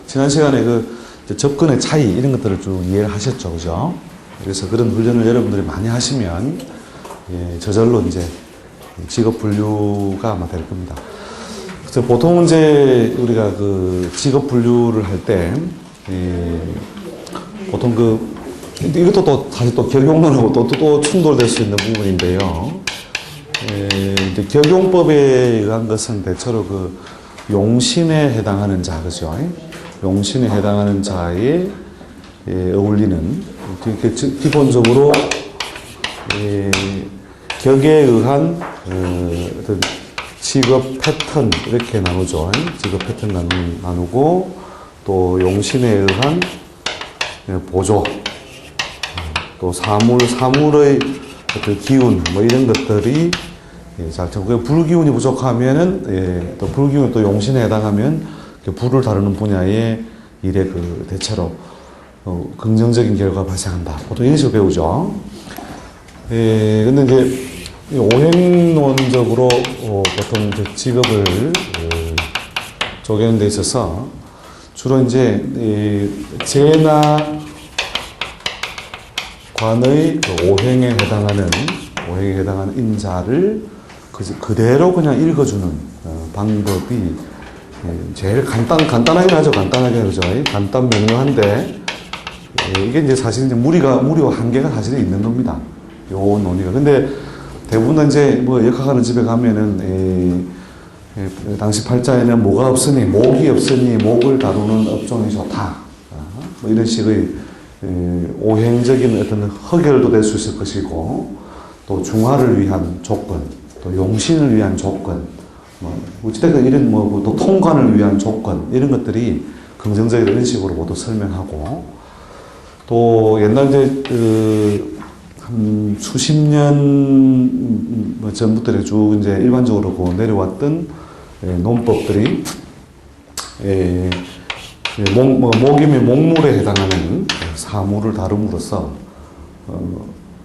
지난 시간에 접근의 차이, 이런 것들을 쭉 이해를 하셨죠. 그죠? 그래서 그런 훈련을 여러분들이 많이 하시면, 저절로 이제 직업 분류가 아마 될 겁니다. 그래서 보통 이제 우리가 직업 분류를 할 때, 보통 이것도 또 사실 또 격용론하고 또 충돌될 수 있는 부분인데요. 이제 격용법에 의한 것은 대체로 용신에 해당하는 자, 그죠? 용신에 해당하는 자에 어울리는, 기본적으로, 격에 의한, 어떤 직업 패턴, 이렇게 나누죠. 직업 패턴 나누고, 또 용신에 의한 보조, 또 사물의 어떤 기운, 이런 것들이 불기운이 부족하면은, 또 불기운이 또 용신에 해당하면, 불을 다루는 분야의 일에 대체로, 긍정적인 결과가 발생한다. 보통 이런 식으로 배우죠. 근데 이제, 오행론적으로, 보통 직업을, 쪼개는 데 있어서, 주로 이제, 재나 관의 오행에 해당하는 인자를 그대로 그냥 읽어주는 방법이 제일 간단하긴 하죠. 간단하게 하죠. 간단 명료한데, 이게 이제 사실 이제 무리와 한계가 사실은 있는 겁니다. 요 논의가. 근데 대부분 이제 역학하는 집에 가면은, 당시 팔자에는 목이 없으니 목을 다루는 업종이 좋다. 이런 식의 오행적인 어떤 허결도 될 수 있을 것이고, 또 중화를 위한 조건, 또 용신을 위한 조건, 어찌됐든 이런 또 통관을 위한 조건, 이런 것들이 긍정적인 이런 식으로 모두 설명하고, 또 옛날 한 수십 년 전부터 쭉 이제 일반적으로 내려왔던 논법들이, 목이면 목물에 해당하는 사물을 다룸으로써,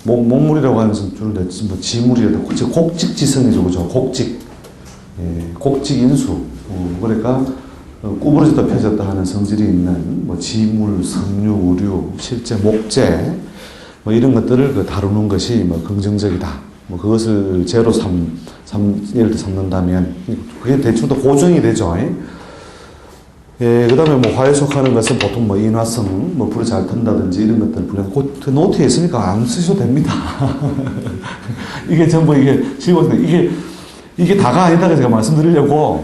목물이라고 하는 것은 주로 지물이라도, 즉 곡직지성이죠, 그죠? 곡직인수. 그러니까, 구부러졌다 펴졌다 하는 성질이 있는, 지물, 성류, 우류, 실제, 목재, 이런 것들을 다루는 것이 긍정적이다. 그것을 제로 예를 들어 삼는다면, 그게 대충 또 고정이 되죠. 그 다음에 화에 속하는 것은 보통 인화성, 불을 잘 턴다든지 이런 것들 그 노트에 있으니까 안 쓰셔도 됩니다. 이게 전부 이게 다가 아니다. 제가 말씀드리려고,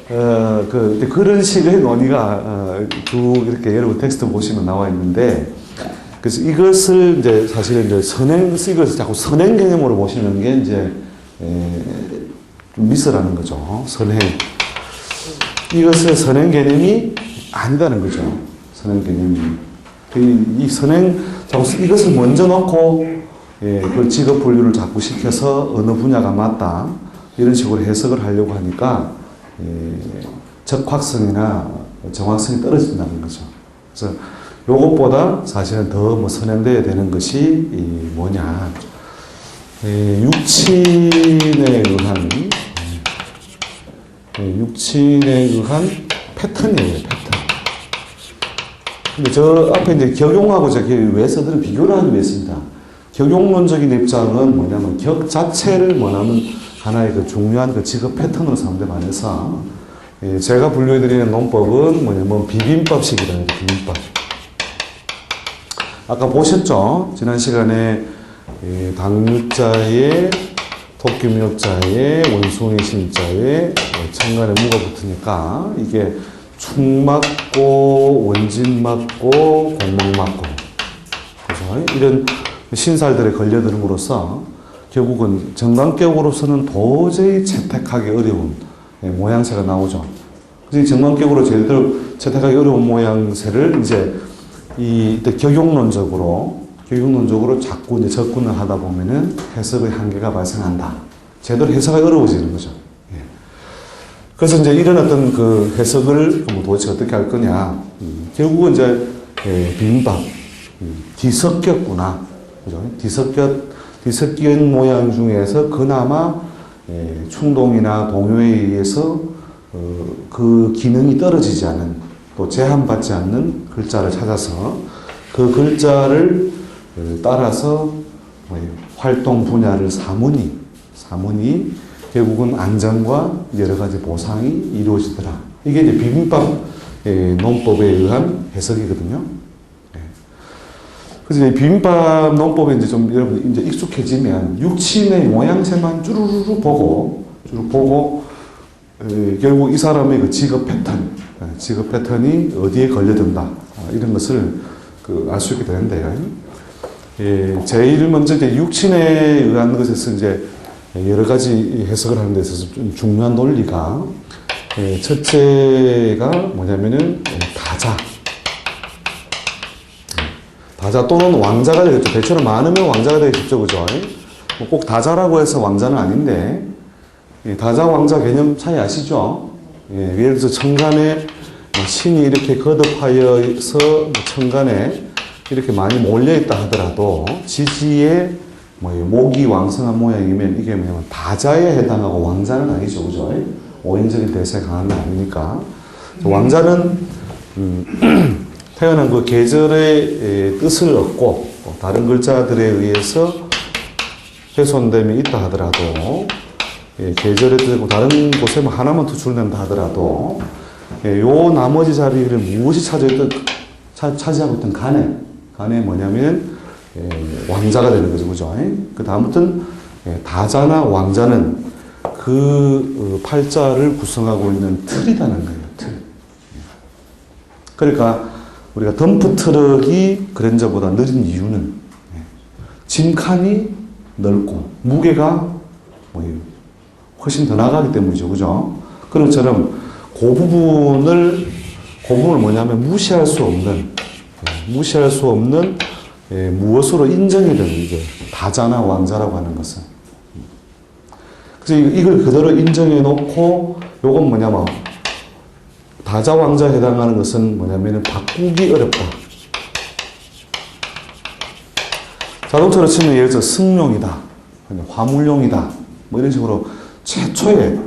그런 식의 논의가, 쭉 이렇게 여러분 텍스트 보시면 나와 있는데, 그래서 이것을 이제 사실은 이것을 자꾸 선행 개념으로 보시는 게 이제, 좀 미스라는 거죠. 선행. 이것의 선행 개념이 아니다는 거죠. 선행 개념이. 이것을 먼저 놓고, 그 직업 분류를 자꾸 시켜서 어느 분야가 맞다. 이런 식으로 해석을 하려고 하니까, 적확성이나 정확성이 떨어진다는 거죠. 그래서 요것보다 사실은 더 선행되어야 되는 것이 뭐냐. 육친에 의한 패턴이에요, 패턴. 근데 저 앞에 이제 격용하고 외서들은 비교를 하기 위해서입니다. 격용론적인 입장은 뭐냐면 격 자체를 원하는 하나의 중요한 직업 패턴으로 삼는데 반해서, 제가 분류해드리는 논법은 뭐냐면 비빔밥식이라는 거예요, 비빔밥. 아까 보셨죠? 지난 시간에 당유자에 토끼묘자에 원숭이 신자에 천간에 무가 붙으니까 이게 축 맞고 원진 맞고 공목 맞고, 그죠? 이런 신살들에 걸려드는으로써 결국은 정관격으로서는 도저히 채택하기 어려운 모양새가 나오죠. 그래서 정관격으로 제대로 채택하기 어려운 모양새를 이제 격용론적으로 자꾸 이제 접근을 하다 보면은 해석의 한계가 발생한다. 제대로 해석하기 어려워지는 거죠. 그래서 이제 이런 어떤 해석을 도대체 어떻게 할 거냐. 결국은 이제, 빈밥, 뒤섞였구나. 그죠? 뒤섞인 모양 중에서 그나마, 충동이나 동요에 의해서 그 기능이 떨어지지 않은, 또 제한받지 않는 글자를 찾아서 그 글자를 따라서 활동 분야를 사무니 결국은 안정과 여러 가지 보상이 이루어지더라. 이게 이제 비빔밥 논법에 의한 해석이거든요. 그래서 이제 비빔밥 논법에 이제 좀 여러분 이제 익숙해지면 육친의 모양새만 쭈루루루 보고 결국 이 사람의 그 직업 패턴이 어디에 걸려든다 이런 것을 알 수 있게 되는데요. 제일 먼저 이제 육친에 의한 것에서 이제 여러 가지 해석을 하는 데 있어서 좀 중요한 논리가 첫째가 뭐냐면은 다자 또는 왕자가 되겠죠. 대체로 많으면 왕자가 되겠죠, 그죠? 꼭 다자라고 해서 왕자는 아닌데 다자 왕자 개념 차이 아시죠? 예를 들어서 천간에 신이 이렇게 거듭하여서 천간에 이렇게 많이 몰려있다 하더라도 지지에 목이 왕성한 모양이면 이게 뭐냐면 다자에 해당하고 왕자는 아니죠, 그죠? 오행적인 대세가 강한 건 아니니까. 왕자는 태어난 그 계절의 뜻을 얻고 다른 글자들에 의해서 훼손됨이 있다 하더라도 계절의 뜻이고 다른 곳에 하나만 투출된다 하더라도 요 나머지 자리를 무엇이 차지하고 있던 간에 뭐냐면 왕자가 되는 거죠, 그죠? 그 다음부터는 다자나 왕자는 그 팔자를 구성하고 있는 틀이라는 거예요, 틀. 그러니까 우리가 덤프 트럭이 그랜저보다 느린 이유는 짐칸이 넓고 무게가 훨씬 더 나가기 때문이죠, 그죠? 그런 것처럼 그 부분을 뭐냐면 무시할 수 없는 무엇으로 인정이 되는 게 다자나 왕자라고 하는 것은. 그래서 이걸 그대로 인정해 놓고 요건 뭐냐면 다자 왕자에 해당하는 것은 뭐냐면 바꾸기 어렵다. 자동차로 치면 예를 들어 승용이다, 화물용이다, 뭐 이런 식으로 최초의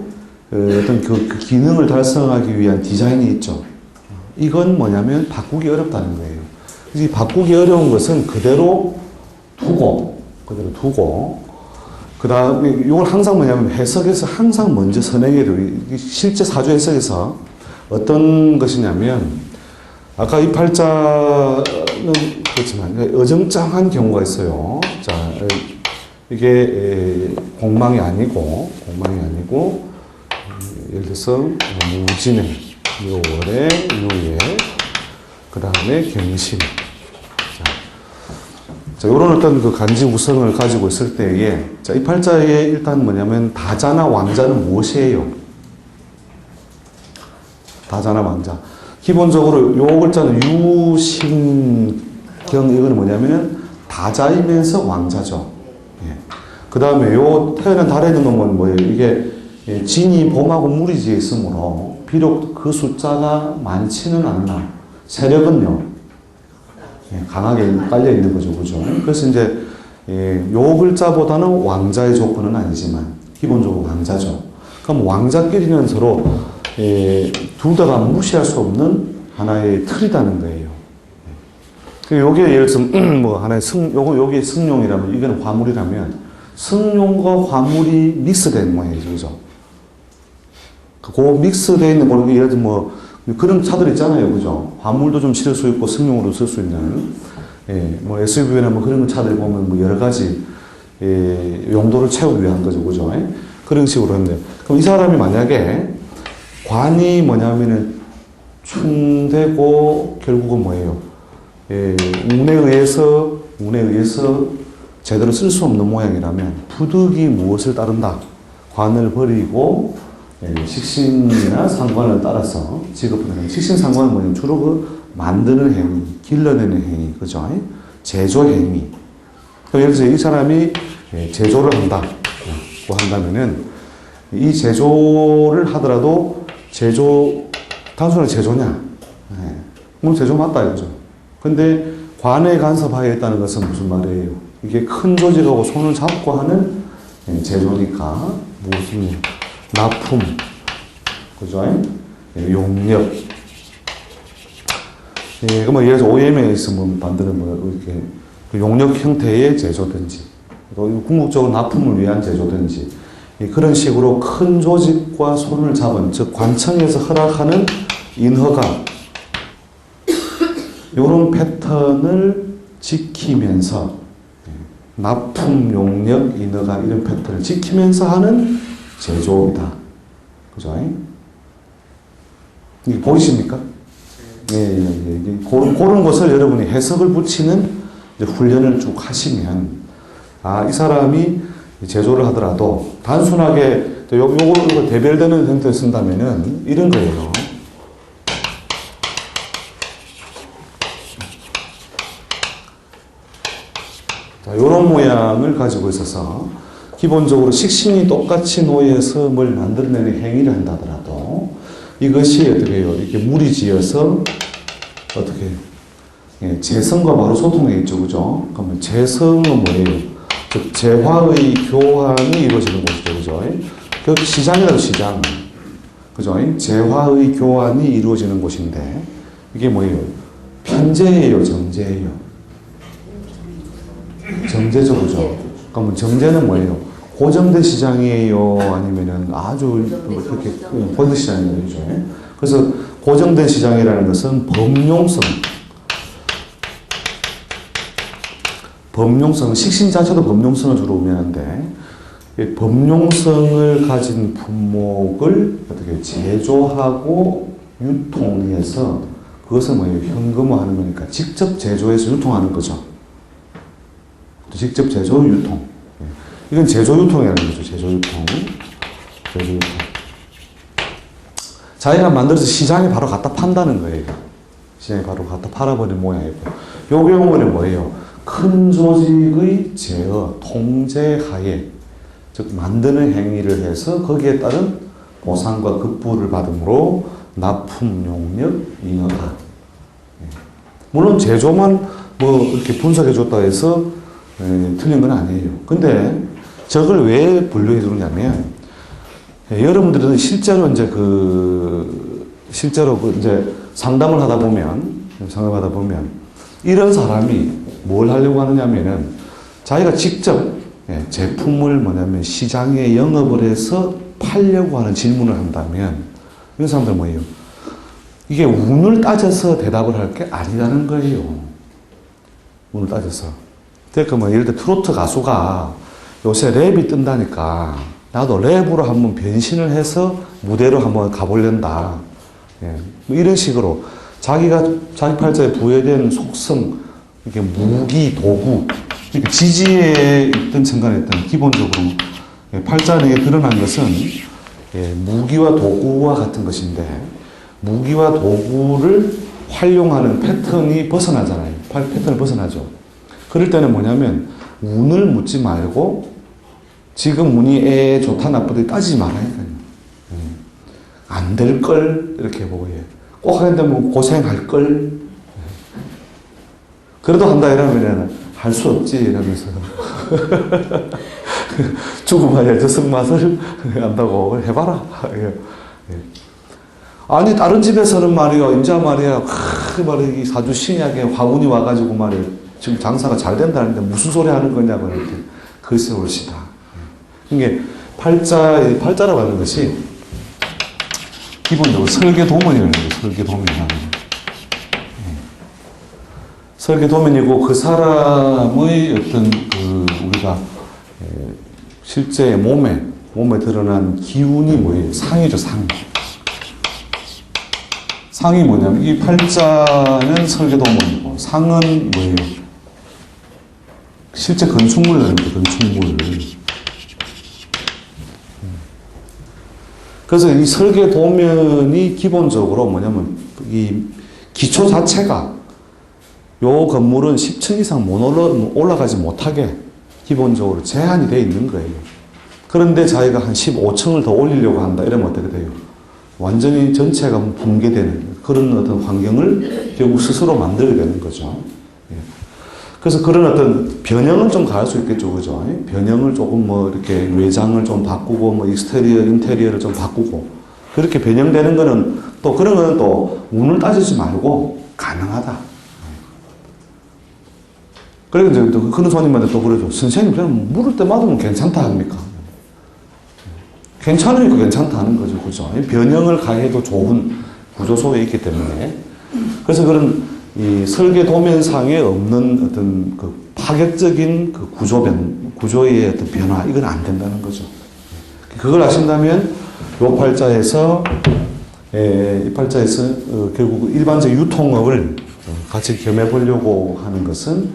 어떤 그 기능을 달성하기 위한 디자인이 있죠. 이건 뭐냐면 바꾸기 어렵다는 거예요. 이 바꾸기 어려운 것은 그대로 두고, 그 다음에 이걸 항상 뭐냐면 해석에서 항상 먼저 선행해야 돼요. 실제 사주 해석에서 어떤 것이냐면, 아까 이 팔자는 그렇지만 어정쩡한 경우가 있어요. 자, 이게 공망이 아니고, 예를 들어서 무진해, 요월에, 요예, 그 다음에 경신. 자, 요런 어떤 그 간지 우성을 가지고 있을 때에, 자, 이 팔자에 일단 뭐냐면 다자나 왕자는 무엇이에요? 다자나 왕자. 기본적으로 요 글자는 유신경, 이거는 뭐냐면은 다자이면서 왕자죠. 예. 그 다음에 요 태어난 달에 있는 건 뭐예요? 이게 진이 봄하고 무리지에 있으므로 비록 그 숫자가 많지는 않나 세력은요 강하게 깔려 있는 거죠, 그죠? 그래서 이제 요 글자보다는 왕자의 조건은 아니지만 기본적으로 왕자죠. 그럼 왕자끼리는 서로 둘 다가 무시할 수 없는 하나의 틀이라는 거예요. 요게 예를 들어서 뭐 하나의 요게 승용이라면 이거는 화물이라면 승용과 화물이 믹스된 모양이죠, 그죠? 그 믹스되어 있는 거, 예를 들어 뭐, 그런 차들 있잖아요, 그죠? 화물도 좀 실을 수 있고, 승용으로 쓸 수 있는, 뭐, SUV나 뭐 그런 차들 보면 뭐 여러 가지, 용도를 채우기 위한 거죠, 그죠? 그런 식으로 했는데. 그럼 이 사람이 만약에, 관이 뭐냐면은, 충되고, 결국은 뭐예요? 운에 의해서 제대로 쓸 수 없는 모양이라면, 부득이 무엇을 따른다? 관을 버리고, 식신이나 상관을 따라서 직업하는 식신 상관은 뭐냐면 주로 그 만드는 행위, 길러내는 행위, 그죠? 제조 행위. 예를 들어서 이 사람이 제조를 한다고 한다면은 이 제조를 하더라도 단순한 제조냐? 물론 제조 맞다 이거죠. 근데 관에 간섭하였다는 것은 무슨 말이에요? 이게 큰 조직하고 손을 잡고 하는 제조니까 무슨 납품, 그죠? 예, 용역. 예, 그 뭐, 예를 들어 OEM에 있으면 만드는 뭐, 이렇게, 용역 형태의 제조든지, 또 궁극적으로 납품을 위한 제조든지, 예, 그런 식으로 큰 조직과 손을 잡은, 즉, 관청에서 허락하는 인허가, 이런 패턴을 지키면서, 예, 납품, 용역, 인허가, 이런 패턴을 지키면서 하는 제조업이다. 그죠? 이게 보이십니까? 예, 예, 예. 그런 것을 여러분이 해석을 붙이는 훈련을 쭉 하시면, 아, 이 사람이 제조를 하더라도 단순하게 요거 대별되는 형태를 쓴다면은 이런 거예요. 자, 요런 모양을 가지고 있어서 기본적으로 식신이 똑같이 놓여서 뭘 만들어내는 행위를 한다더라도 이것이 어떻게 해요? 이렇게 무리지어서 어떻게 해요? 예, 재성과 바로 소통이 있죠, 그죠? 그러면 재성은 뭐예요? 즉, 재화의 교환이 이루어지는 곳이죠, 그죠? 그 시장이라도 시장. 그죠? 재화의 교환이 이루어지는 곳인데, 이게 뭐예요? 편재예요, 정제예요? 정제죠, 그죠? 그러면 정제는 뭐예요? 고정된 시장이에요? 아니면은 아주 그렇게 번드 시장이에요, 그죠? 그래서 고정된 시장이라는 것은 범용성, 식신 자체도 범용성을 주로 의미하는데, 범용성을 가진 품목을 어떻게 제조하고 유통해서 그것을 뭐예요? 현금화하는 거니까 직접 제조해서 유통하는 거죠. 직접 제조, 유통. 이건 제조 유통이라는 거죠. 제조 유통. 자기가 만들어서 시장에 바로 갖다 판다는 거예요. 시장에 바로 갖다 팔아버리는 모양이고. 요 경우는 뭐예요? 큰 조직의 제어, 통제하에, 즉 만드는 행위를 해서 거기에 따른 보상과 급부를 받음으로 납품, 용역, 인허가. 물론 제조만 뭐 이렇게 분석해 줬다 해서 틀린 건 아니에요. 근데 저걸 왜 분류해 주느냐면, 여러분들은 실제로 이제 이제 상담을 하다 보면, 이런 사람이 뭘 하려고 하느냐면은, 자기가 직접 제품을 뭐냐면 시장에 영업을 해서 팔려고 하는 질문을 한다면, 이런 사람들은 뭐예요? 이게 운을 따져서 대답을 할 게 아니라는 거예요. 운을 따져서. 그러니까 뭐 예를 들어 트로트 가수가 요새 랩이 뜬다니까 나도 랩으로 한번 변신을 해서 무대로 한번 가보련다. 예. 뭐 이런 식으로 자기 팔자에 부여된 속성, 이렇게 무기, 도구, 그러니까 지지에 있던 순간에 있던 기본적으로 팔자 내에 드러난 것은 무기와 도구와 같은 것인데, 무기와 도구를 활용하는 패턴이 벗어나잖아요. 패턴을 벗어나죠. 그럴 때는 뭐냐면 운을 묻지 말고 지금 운이 좋다 나쁘다 따지지 말아야겠네요. 안 될 걸 이렇게 보고 꼭 하는데 뭐 고생할 걸. 그래도 한다 이러면 할 수 없지 이러면서 죽음하여 저승맛을 안다고 해봐라. 아니 다른 집에서는 말이야 인자 말이야 이 사주 신약에 화운이 와가지고 말이야 지금 장사가 잘 된다는데 무슨 소리 하는 거냐고 이렇게 글쎄 옳시다. 이게 팔자라고 하는 것이 기본적으로 설계도면이라는 거예요. 설계도면이고 그 사람의 어떤 우리가 실제 몸에 드러난 기운이 뭐예요? 상이죠, 상. 상이 뭐냐면 이 팔자는 설계도면이고 상은 뭐예요? 실제 건축물이라는 거예요, 건축물. 그래서 이 설계도면이 기본적으로 뭐냐면 이 기초 자체가 요 건물은 10층 이상 못 올라가지 못하게 기본적으로 제한이 되어 있는 거예요. 그런데 자기가 한 15층을 더 올리려고 한다 이러면 어떻게 돼요? 완전히 전체가 붕괴되는 그런 어떤 환경을 결국 스스로 만들게 되는 거죠. 그래서 그런 어떤 변형은 좀 가할 수 있겠죠, 그죠? 변형을 조금 뭐 이렇게 외장을 좀 바꾸고 뭐 익스테리어, 인테리어를 좀 바꾸고 그렇게 변형되는 거는 또 그런 거는 또 운을 따지지 말고 가능하다. 그리고 이제 또 그런 손님한테 또 그러죠. 선생님, 그냥 물을 때 맞으면 괜찮다 합니까? 괜찮으니까 괜찮다 하는 거죠. 그죠? 변형을 가해도 좋은 구조 속에 있기 때문에. 그래서 그런 이 설계 도면상에 없는 어떤 그 파격적인 그 구조의 어떤 변화, 이건 안 된다는 거죠. 그걸 아신다면, 이 팔자에서 결국 일반적 유통업을 같이 겸해 보려고 하는 것은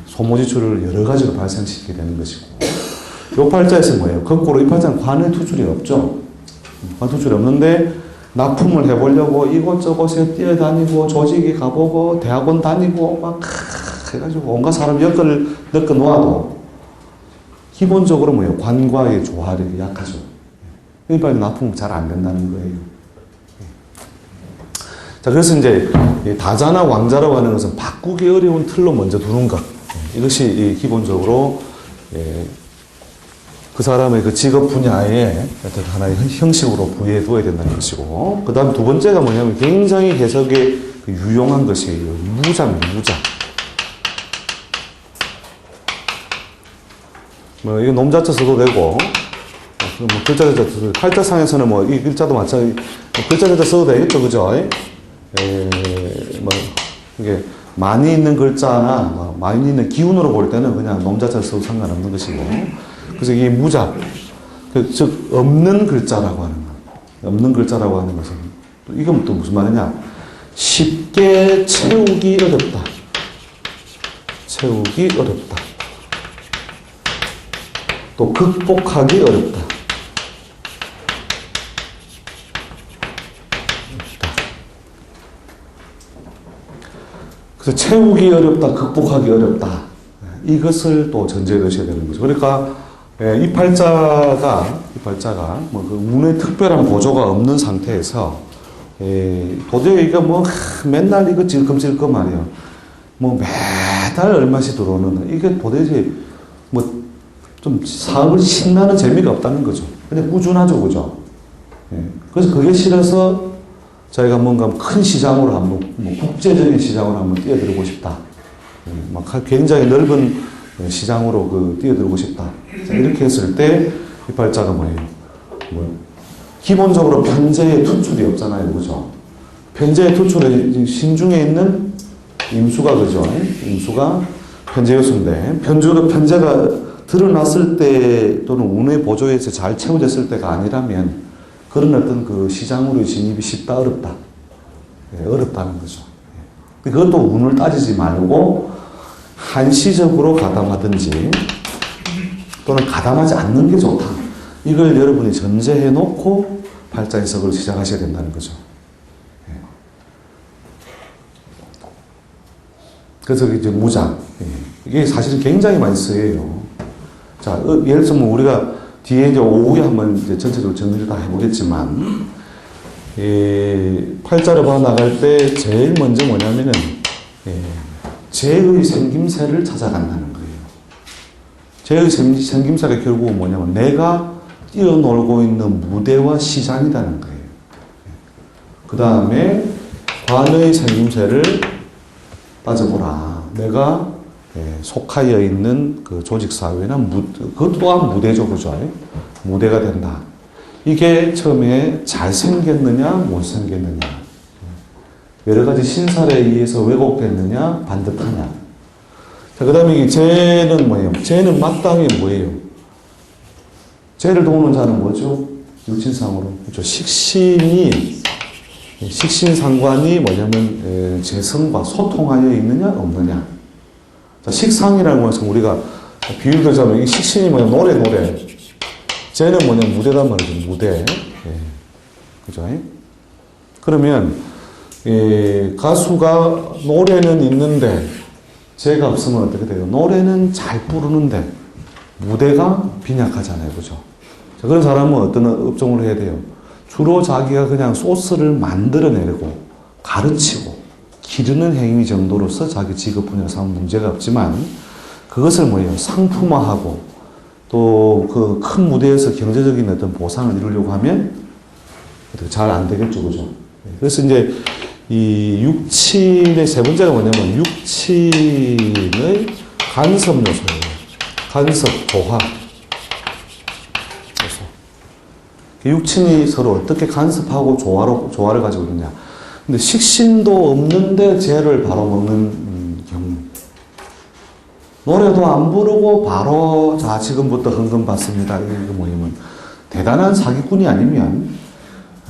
소모지출을 여러 가지로 발생시키게 되는 것이고, 이 팔자에서 뭐예요? 거꾸로 이 팔자는 관의 투출이 없죠. 관 투출이 없는데 납품을 해보려고 이곳저곳에 뛰어다니고 조직에 가보고 대학원 다니고 막 해가지고 온갖 사람 엮어 놓아도 기본적으로 뭐예요? 관과의 조화력이 약하죠. 그러니까 납품이 잘 안 된다는 거예요. 자, 그래서 이제 다자나 왕자라고 하는 것은 바꾸기 어려운 틀로 먼저 두는 것. 이것이 기본적으로 그 사람의 그 직업 분야에 어떤 하나의 형식으로 부여해 두어야 된다는 것이고, 그 다음 두 번째가 뭐냐면 굉장히 해석에 유용한 것이에요. 무자입니다, 무자. 뭐, 이거 놈자자 써도 되고, 뭐 글자자 써도 되고, 팔자상에서는 뭐, 이 글자도 마찬가지, 글자자 써도 되겠죠, 그죠? 뭐, 이게 많이 있는 글자나, 뭐 많이 있는 기운으로 볼 때는 그냥 놈자자 써도 상관없는 것이고, 그래서 이게 무자, 즉 없는 글자라고 하는 것. 없는 글자라고 하는 것은 이건 또 무슨 말이냐? 쉽게 채우기 어렵다. 채우기 어렵다. 또 극복하기 어렵다. 그래서 채우기 어렵다, 극복하기 어렵다. 이것을 또 전제해 두셔야 되는 거죠. 그러니까 이 팔자가 뭐 그 운에 특별한 보조가 없는 상태에서 도저히 이거 뭐 맨날 이거 질끔질끔 말이야. 뭐 매달 얼마씩 들어오는 이게 도대체 뭐 좀 사업을 신나는 재미가 없다는 거죠. 근데 꾸준하죠, 그죠? 그래서 그게 싫어서 저희가 뭔가 큰 시장으로 한번 뭐 국제적인 시장으로 한번 뛰어들고 싶다. 막 굉장히 넓은 시장으로 뛰어들고 싶다. 이렇게 했을 때, 이 팔자가 뭐예요? 기본적으로 편재의 투출이 없잖아요. 그죠? 편재의 투출은 신중에 있는 임수가, 그죠? 임수가 편재 요소인데, 편재가 드러났을 때 또는 운의 보조에서 잘 채워졌을 때가 아니라면, 그런 어떤 그 시장으로의 진입이 쉽다, 어렵다. 어렵다는 거죠. 그것도 운을 따지지 말고, 한시적으로 가담하든지 또는 가담하지 않는 게 좋다. 이걸 여러분이 전제해 놓고 팔자 해석을 시작하셔야 된다는 거죠. 그래서 이제 무자. 이게 사실은 굉장히 많이 쓰여요. 자, 예를 들면 우리가 뒤에 이제 오후에 한번 이제 전체적으로 정리를 다 해보겠지만, 팔자를 봐 나갈 때 제일 먼저 뭐냐면은, 재의 생김새를 찾아간다는 거예요. 재의 생김새가 결국은 뭐냐면 내가 뛰어놀고 있는 무대와 시장이라는 거예요. 그 다음에 관의 생김새를 따져보라. 내가 속하여 있는 그 조직사회나 그것 또한 무대죠. 그죠? 무대가 된다. 이게 처음에 잘생겼느냐 못생겼느냐, 여러 가지 신살에 의해서 왜곡됐느냐 반듯하냐. 자, 그 다음에 이 재는 뭐예요? 재는 마땅히 뭐예요? 재를 도우는 자는 뭐죠? 육신상으로. 그렇죠. 식신상관이 뭐냐면 재성과 소통하여 있느냐 없느냐. 자, 식상이라는 것은 우리가 비유를 들자면 이 식신이 뭐냐? 노래. 재는 뭐냐? 무대란 말이죠. 무대. 그죠? 그러면 가수가 노래는 있는데 재가 없으면 어떻게 돼요? 노래는 잘 부르는데 무대가 빈약하잖아요. 그죠? 자, 그런 사람은 어떤 업종을 해야 돼요? 주로 자기가 그냥 소스를 만들어내고 가르치고 기르는 행위 정도로서 자기 직업 분야를 삼으면 문제가 없지만, 그것을 뭐예요? 상품화하고 또 그 큰 무대에서 경제적인 어떤 보상을 이루려고 하면 잘 안 되겠죠, 그죠? 그래서 이제 이 육친의 세 번째가 뭐냐면 육친의 간섭 요소예요. 간섭, 조화. 육친이 서로 어떻게 간섭하고 조화를 가지고 있느냐. 근데 식신도 없는데 죄를 바로 먹는 경우. 노래도 안 부르고 바로 자 지금부터 헌금 받습니다. 이거 뭐냐면 대단한 사기꾼이 아니면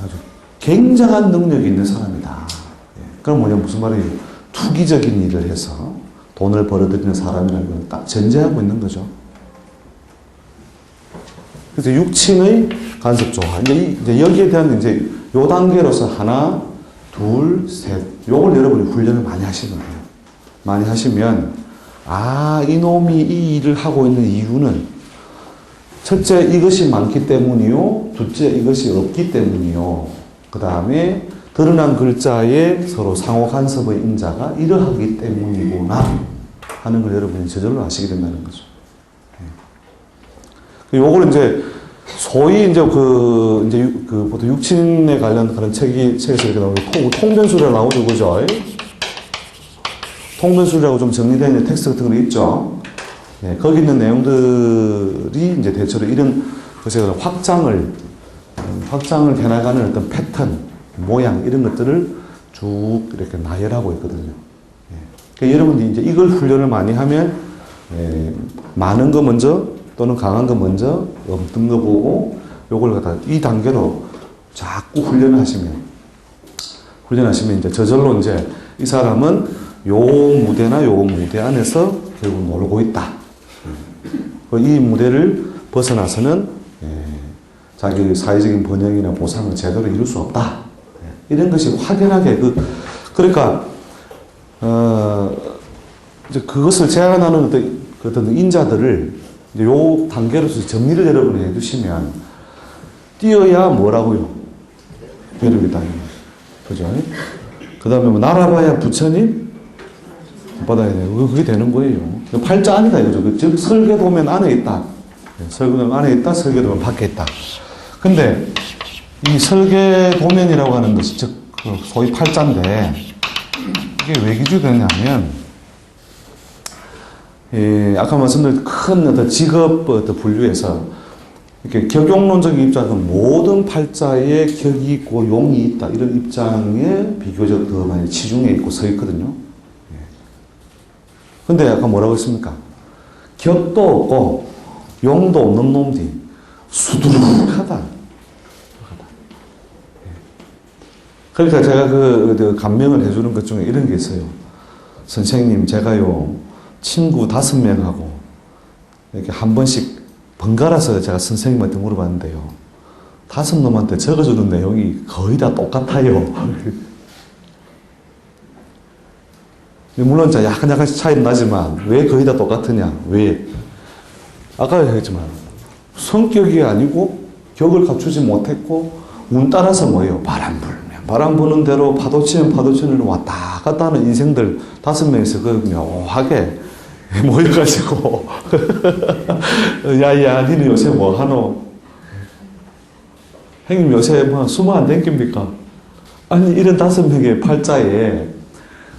아주 굉장한 능력이 있는 사람이다. 그럼 뭐냐 무슨 말이에요? 투기적인 일을 해서 돈을 벌어들이는 사람이라는 걸 딱 전제하고 있는 거죠. 그래서 육친의 간섭 조화. 이제 여기에 대한 이제 요 단계로서 하나, 둘, 셋. 요걸 여러분이 훈련을 많이 하시는 거예요. 많이 하시면, 이놈이 이 일을 하고 있는 이유는 첫째, 이것이 많기 때문이요. 둘째, 이것이 없기 때문이요. 그 다음에 드러난 글자에 서로 상호 간섭의 인자가 이러하기 때문이구나 하는 걸 여러분이 저절로 아시게 된다는 거죠. 요걸 이제 소위 이제 보통 육친에 관련 그런 책에서 이렇게 나오고 통변술이라고 나오죠, 그죠? 통변술이라고 좀 정리되어 있는 텍스트 같은 거 있죠. 네, 거기 있는 내용들이 이제 대체로 이런 것에 확장을 해나가는 어떤 패턴, 모양 이런 것들을 쭉 이렇게 나열하고 있거든요. 그러니까 여러분들이 이제 이걸 훈련을 많이 하면 많은 거 먼저 또는 강한 거 먼저 없는 거 보고 요걸 갖다 이 단계로 자꾸 훈련을 하시면 이제 저절로 이제 이 사람은 요 무대나 요 무대 안에서 결국 놀고 있다. 이 무대를 벗어나서는 자기 사회적인 번영이나 보상을 제대로 이룰 수 없다. 이런 것이 확연하게 그러니까 이제 그것을 제안하는 어떤 인자들을 이제 요 단계로서 정리를 여러분이 해두시면 뛰어야 뭐라고요? 벼룩이다. 그죠? 그 다음에 뭐 날아봐야 부처님 받아야 돼요. 그게 되는 거예요. 팔자 아니다 이거죠. 즉 설계도면 안에 있다. 설계도면 안에 있다. 설계도면 밖에 있다. 근데 이 설계도면이라고 하는 것이 즉 소위 팔자인데 이게 왜 기준되냐면 아까 말씀드린 큰 어떤 직업 어떤 분류에서 이렇게 격용론적인 입장은 모든 팔자에 격이 있고 용이 있다 이런 입장에 비교적 더 많이 치중해 있고 서 있거든요. 근데 아까 뭐라고 했습니까? 격도 없고 용도 없는 놈들이 수두룩하다. 그러니까 제가 그 감명을 해주는 것 중에 이런 게 있어요. 선생님, 제가요, 친구 5명하고 이렇게 한 번씩 번갈아서 제가 선생님한테 물어봤는데요. 5놈한테 적어주는 내용이 거의 다 똑같아요. 물론 약간씩 차이는 나지만 왜 거의 다 똑같으냐? 왜? 아까 얘기했지만 성격이 아니고 격을 갖추지 못했고 운 따라서 뭐예요? 바람 부는 대로 파도 치면 파도 치는 대로 왔다 갔다 하는 인생들 5명이서 그 묘하게 모여가지고 야야 니는 요새 뭐 하노? 형님 요새 뭐 수모 안 댕깁니까? 아니 이런 5명의 팔자에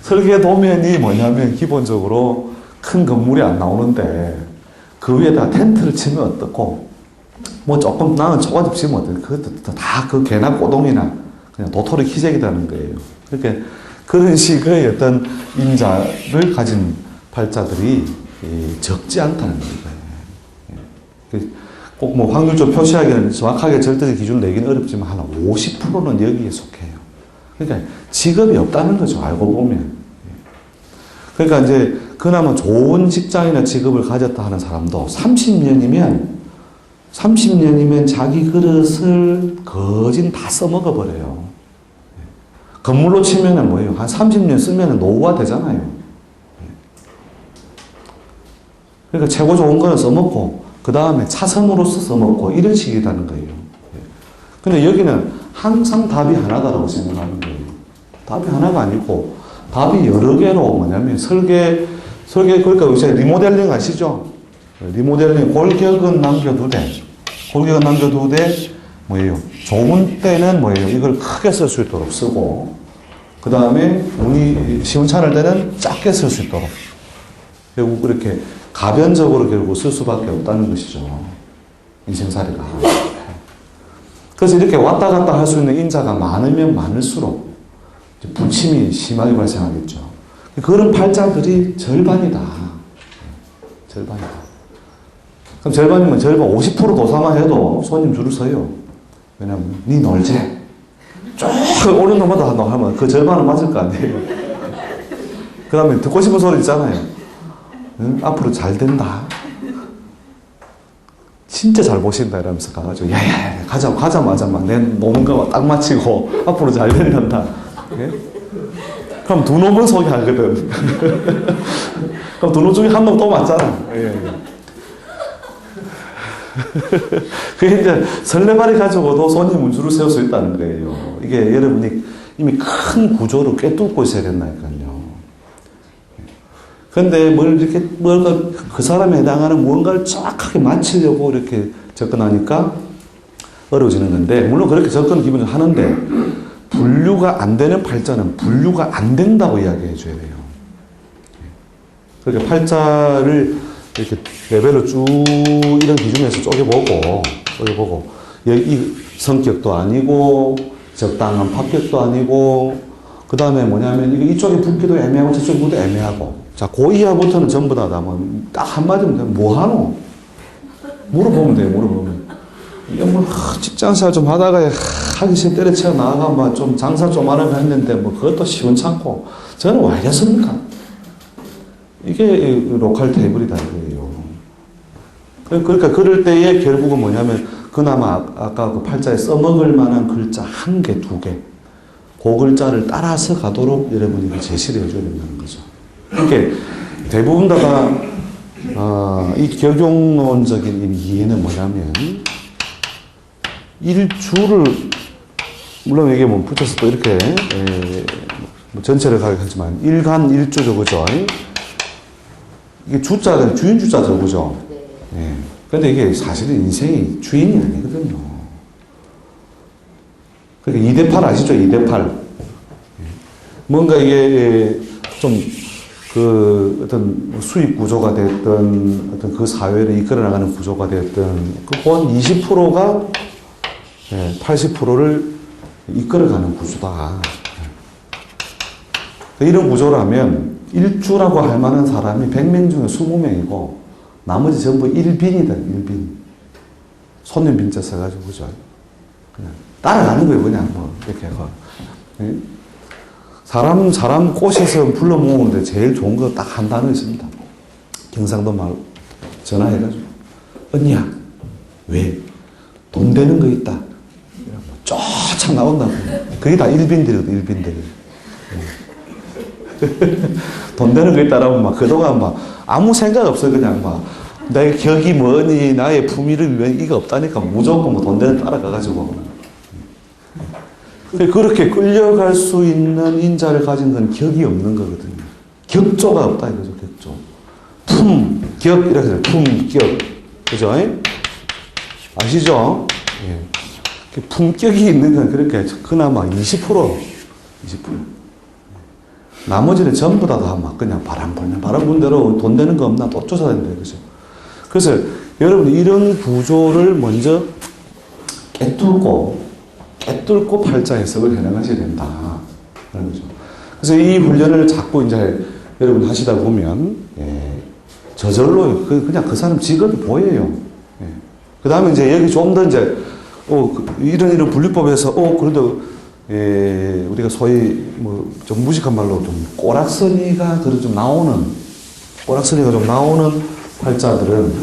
설계도면이 뭐냐면 기본적으로 큰 건물이 안 나오는데 그 위에다 텐트를 치면 어떻고 뭐 조금 나는 초가집 치면 어떻고 그것도 다 그 개나 꼬동이나 그냥 도토리 희재기라는 거예요. 그러니까 그런 식의 어떤 인자를 가진 팔자들이 적지 않다는 거예요. 꼭 뭐 확률적 표시하기는 정확하게 절대적 기준을 내기는 어렵지만 한 50%는 여기에 속해요. 그러니까 직업이 없다는 거죠. 알고 보면. 그러니까 이제 그나마 좋은 직장이나 직업을 가졌다 하는 사람도 30년이면 자기 그릇을 거진 다 써먹어 버려요. 건물로 치면은 뭐예요? 한 30년 쓰면은 노후화 되잖아요. 그러니까 최고 좋은 거는 써먹고, 그 다음에 차선으로서 써먹고, 이런 식이라는 거예요. 근데 여기는 항상 답이 하나다라고 생각하는 거예요. 답이 하나가 아니고, 답이 여러 개로 뭐냐면, 그러니까 요새 리모델링 아시죠? 리모델링, 골격은 남겨두되, 뭐예요? 좋은 때는 뭐예요? 이걸 크게 쓸 수 있도록 쓰고, 그 다음에 운이 시원찮을 때는 작게 쓸 수 있도록. 결국 그렇게 가변적으로 결국 쓸 수밖에 없다는 것이죠. 인생살이가. 그래서 이렇게 왔다 갔다 할 수 있는 인자가 많으면 많을수록 부침이 심하게 발생하겠죠. 그런 팔자들이 절반이다. 절반이다. 그럼 절반이면 절반 50% 도사만 해도 손님 줄을 서요. 왜냐면 니 놀제. 쭉 오는 놈마다 하면 그 절반은 맞을 거 아니에요. 그 다음에 듣고 싶은 소리 있잖아요. 응? 앞으로 잘 된다. 진짜 잘 보신다 이러면서 가가지고 야야 가자마자 막 내 몸과 딱 맞히고 앞으로 잘 된단다. 예? 그럼 두 놈은 소개하거든. 그럼 두 놈 중에 한 놈 또 맞잖아. 예. 그게 이제 설레발이 가지고도 손님 운수를 세울 수 있다는 거예요. 이게 여러분이 이미 큰 구조를 꿰뚫고 있어야 된다니까요. 근데 뭔가 그 사람에 해당하는 무언가를 정확하게 맞추려고 이렇게 접근하니까 어려워지는 건데, 물론 그렇게 접근은 기본적으로 하는데, 분류가 안 되는 팔자는 분류가 안 된다고 이야기해 줘야 돼요. 그러니까 팔자를 이렇게 레벨을 쭉 이런 기준에서 쪼개보고, 이 성격도 아니고, 적당한 합격도 아니고, 그 다음에 뭐냐면, 이쪽에 붙기도 애매하고, 저쪽에 붙기도 애매하고, 자, 그 이하부터는 전부 다 딱 한마디면 뭐 하노? 물어보면 돼요, 물어보면. 이게 뭐, 직장생활 좀 하다가 하기 싫어 때려쳐 나가가 뭐 좀 장사 좀 하려고 했는데 뭐 그것도 시원찮고, 저는 왜 이랬습니까? 이게 로컬 테이블이다 이거예요. 그러니까 그럴 때에 결국은 뭐냐면, 그나마 아까 그 팔자에 써먹을 만한 글자 한 개, 두 개, 그 글자를 따라서 가도록 여러분이 제시를 해줘야 된다는 거죠. 그러니까 대부분 다가 이 격용론적인 이해는 뭐냐면, 일주를 물론 이게 뭐 붙여서 또 이렇게 뭐 전체를 가격하지만 일간 일주죠, 그죠? 이게 주자는 주인 주자죠, 그죠? 예. 근데 이게 사실은 인생이 주인이 아니거든요. 그러니까 2대8 아시죠? 2대8. 뭔가 이게 좀 그 어떤 수입 구조가 됐든 어떤 그 사회를 이끌어 나가는 구조가 됐든 그 본 20%가 80%를 이끌어가는 구조다. 이런 구조라면 일주라고 할 만한 사람이 100명 중에 20명이고 나머지 전부 일빈이다. 일빈. 손님 빈자 써가지고 그죠? 그냥 따라가는 거예요. 그냥 뭐 이렇게 하고. 사람 꼬셔서 불러 모으는데 제일 좋은 거 딱 한 단어 있습니다. 경상도 말 전화해가지고 언니야 왜? 돈 되는 거 있다. 쫙 나온다고. 그게 다 일빈들이거든, 일빈들이. 돈 되는 거 있다라면 막 그동안 막 아무 생각 없어. 그냥 막 나의 격이 뭐니, 나의 품위를 위해 이거 없다니까 무조건 뭐 돈 되는 따라가가지고. 그렇게 끌려갈 수 있는 인자를 가진 건 격이 없는 거거든요. 격조가 없다 이거죠, 격조. 격, 이렇게 해서 품격. 그죠? 아시죠? 예. 품격이 있는 건 그렇게 그나마 20%. 나머지는 전부 다 막 그냥 바람 불는 대로 돈 되는 거 없나 또 쫓아다닌다 이거죠. 그래서 여러분 이런 구조를 먼저 깨뚫고 팔자 해석을 해나가셔야 된다. 그런 거죠. 그래서 이 훈련을 자꾸 이제 여러분 하시다 보면, 저절로 그냥 그 사람 직업이 보여요. 그 다음에 이제 여기 좀 더 이제, 이런 분류법에서, 그래도, 우리가 소위 뭐 좀 무식한 말로 좀 꼬락서니가 좀 나오는 팔자들은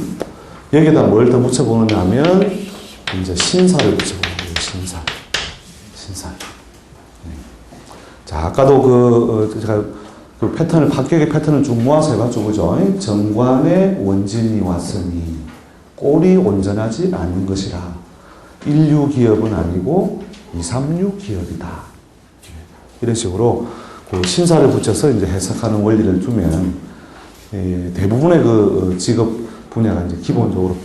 여기다 뭘 더 붙여보느냐 하면, 이제 신사를 붙여보는 거예요, 신사. 자, 아까도 제가 그 패턴을, 합격의 패턴을 쭉 모아서 해봤죠, 그죠? 정관에 원진이 왔으니, 꼴이 온전하지 않은 것이라. 1류 기업은 아니고, 236 기업이다. 이런 식으로 그 신사를 붙여서 이제 해석하는 원리를 두면, 대부분의 그 직업 분야가 이제 기본적으로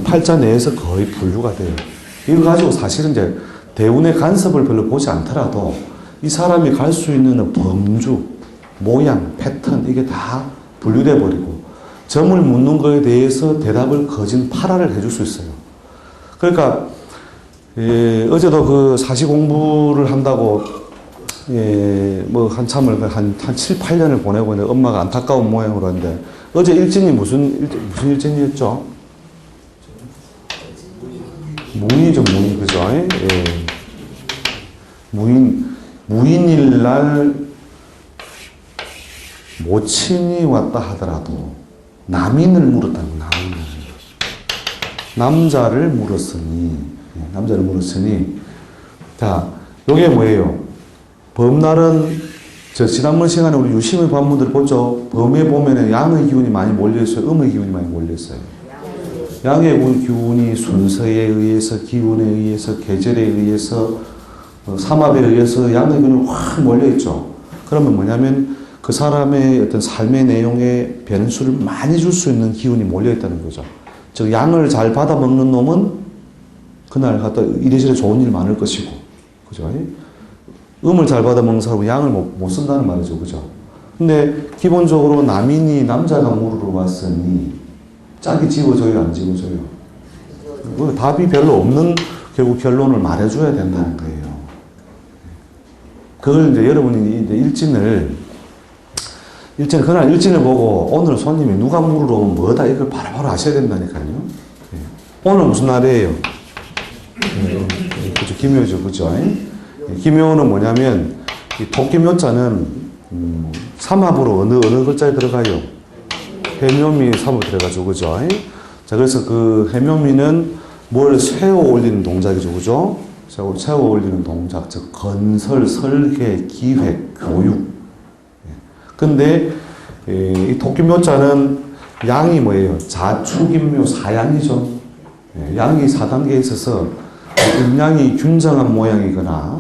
팔자 내에서 거의 분류가 돼요. 이거 가지고 사실은 이제 대운의 간섭을 별로 보지 않더라도 이 사람이 갈 수 있는 범주, 모양, 패턴 이게 다 분류돼 버리고 점을 묻는 거에 대해서 대답을 거진 8화를 해줄 수 있어요. 그러니까 어제도 그 사시 공부를 한다고 뭐 한참을 한 7, 8년을 보내고 있는데 엄마가 안타까운 모양으로 하는데 어제 일진이 무슨 일진이었죠? 무인이죠, 무인. 그죠? 예. 무인일 날 모친이 왔다 하더라도 남인을 물었다는 남인을. 남자를 물었으니. 자, 요게 뭐예요? 범날은 지난번 시간에 우리 유심의 관문들 보죠? 범에 보면은 양의 기운이 많이 몰려있어요. 음의 기운이 많이 몰려있어요. 양의 기운이 순서에 의해서, 기운에 의해서, 계절에 의해서, 삼합에 의해서 양의 기운이 확 몰려있죠. 그러면 뭐냐면 그 사람의 어떤 삶의 내용에 변수를 많이 줄 수 있는 기운이 몰려있다는 거죠. 즉, 양을 잘 받아먹는 놈은 그날 갖다 이래저래 좋은 일 많을 것이고, 그죠? 음을 잘 받아먹는 사람은 양을 못 쓴다는 말이죠. 그죠? 근데 기본적으로 남인이 남자가 물으러 왔으니 짝이 지워져요, 안 지워져요? 답이 별로 없는 결국 결론을 말해줘야 된다는 거예요. 그걸 이제 여러분이 이제 그날 일진을 보고 오늘 손님이 누가 물으러 오면 뭐다 이걸 바로바로 아셔야 된다니까요. 오늘 무슨 날이에요? 그죠? 김효죠. 그죠? 김효는 뭐냐면 이 도끼묘자는 삼합으로 어느 글자에 들어가요? 해묘미 삼합 들어가죠. 그죠? 자, 그래서 그 해묘미는 뭘 세워 올리는 동작이죠. 그죠? 세워 올리는 동작, 즉 건설, 설계, 기획, 교육. 근데 이 도끼묘자는 양이 뭐예요? 자축인묘 사양이죠. 양이 4단계에 있어서 음양이 균정한 모양이거나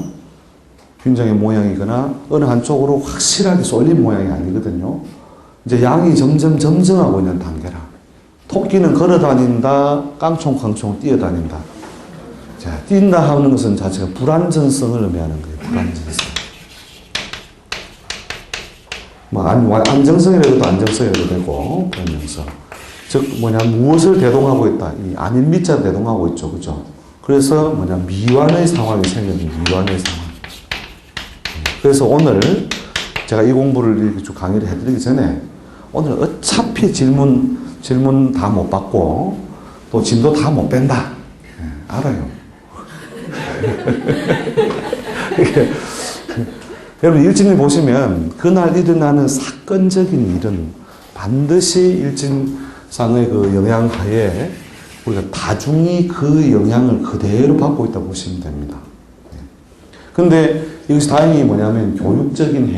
어느 한쪽으로 확실하게 쏠린 모양이 아니거든요. 이제 양이 점점 점증하고 있는 단계라. 토끼는 걸어다닌다, 깡총깡총 뛰어다닌다. 자, 뛴다 하는 것은 자체가 불안전성을 의미하는 거예요. 불안전성. 뭐 안정성이라도 안정성이라도 되고 그러면서 즉 무엇을 대동하고 있다. 이 아닌 미자 대동하고 있죠. 그죠? 그래서 미완의 상황이 생겨요. 미완의 상황. 그래서 오늘 제가 이 공부를 이렇게 쭉 강의를 해드리기 전에 오늘 어차피 질문 다 못 받고 또 진도 다 못 뺀다. 알아요. 여러분 일진을 보시면 그날 일어나는 사건적인 일은 반드시 일진상의 그 영향하에 우리가 다중이 그 영향을 그대로 받고 있다고 보시면 됩니다. 근데 이것이 다행히 뭐냐면 교육적인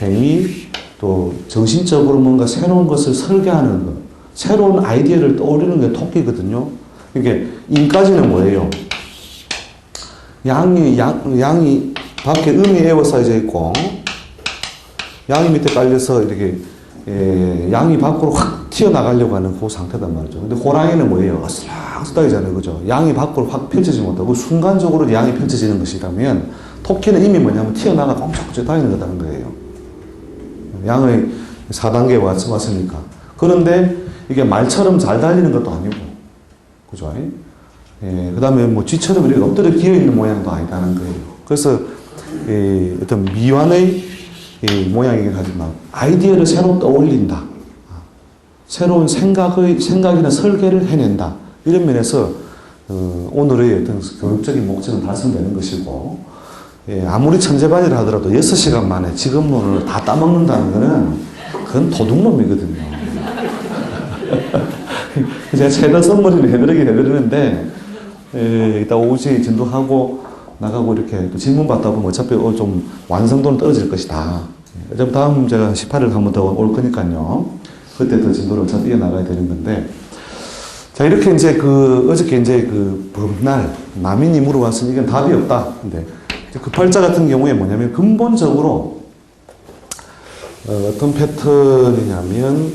행위 또 정신적으로 뭔가 새로운 것을 설계하는 것, 새로운 아이디어를 떠올리는 게 토끼거든요. 이게 인까지는 뭐예요? 양이 밖에 음이 에워싸여져 있고 양이 밑에 깔려서 이렇게 양이 밖으로 확 튀어나가려고 하는 그 상태단 말이죠. 근데 호랑이는 뭐예요? 어슬렁어슬렁이잖아요. 그죠? 양이 밖으로 확 펼쳐지지 못하고 순간적으로 양이 펼쳐지는 것이라면 토끼는 이미 뭐냐면 튀어나가 꼼짝꼼짝 다니는 거라는 거예요. 양의 4단계에 왔으니까. 그런데 이게 말처럼 잘 달리는 것도 아니고, 그죠? 그 다음에 뭐 쥐처럼 이렇게 엎드려 기어 있는 모양도 아니다는 거예요. 그래서 어떤 미완의 모양이긴 하지만 아이디어를 새로 떠올린다. 새로운 생각이나 설계를 해낸다. 이런 면에서 오늘의 어떤 교육적인 목적은 달성되는 것이고, 아무리 천재반이라 하더라도 6시간 만에 직업론을 다 따먹는다는 것은 그건 도둑놈이거든요. 제가 최대한 선물을 해드리는데 이따 오후에 진도하고 나가고 이렇게 또 질문 받다 보면 어차피 좀 완성도는 떨어질 것이다. 어차피 다음 제가 18일 한 번 더 올 거니까요. 그때 더 진도를 어차피 이어나가야 되는 건데. 자, 이렇게 이제 어저께 이제 범날, 남인이 물어봤으니 이건 답이 없다. 근데 그 팔자 같은 경우에 뭐냐면 근본적으로 어떤 패턴이냐면